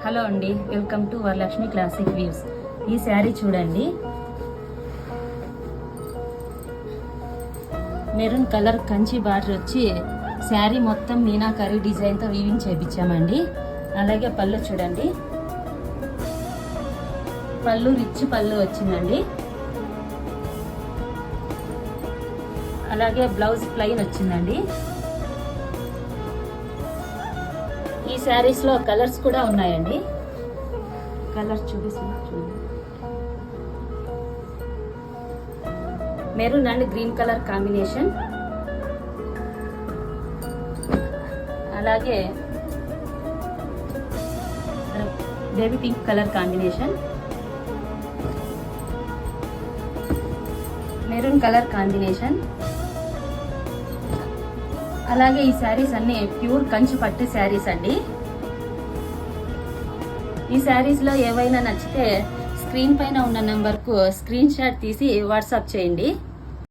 Hello అండి, welcome to Varalakshmi classic views. ఈ శారీ చూడండి, మెరూన్ కలర్ కంచి బార్డర్ వచ్చి శారీ మొత్తం మీనాకరీ డిజైన్తో వీవింగ్ చేయించామండి. అలాగే పళ్ళు చూడండి, పళ్ళు రిచ్ పళ్ళు వచ్చిందండి. అలాగే బ్లౌజ్ ప్లెయిన్ వచ్చిందండి. ఈ శారీస్ లో కలర్స్ కూడా ఉన్నాయండి. కలర్స్ చూపిస్తున్నా చూడండి. Maroon and green colour combination, అలాగే baby pink colour combination, maroon colour combination. అలాగే ఈ శారీస్ అన్ని ప్యూర్ కంచి పట్టు శారీస్ అండి. ఈ శారీస్ లో ఏవైనా నచ్చితే స్క్రీన్ పైన ఉన్న నెంబర్కు స్క్రీన్ షాట్ తీసి వాట్సాప్ చేయండి.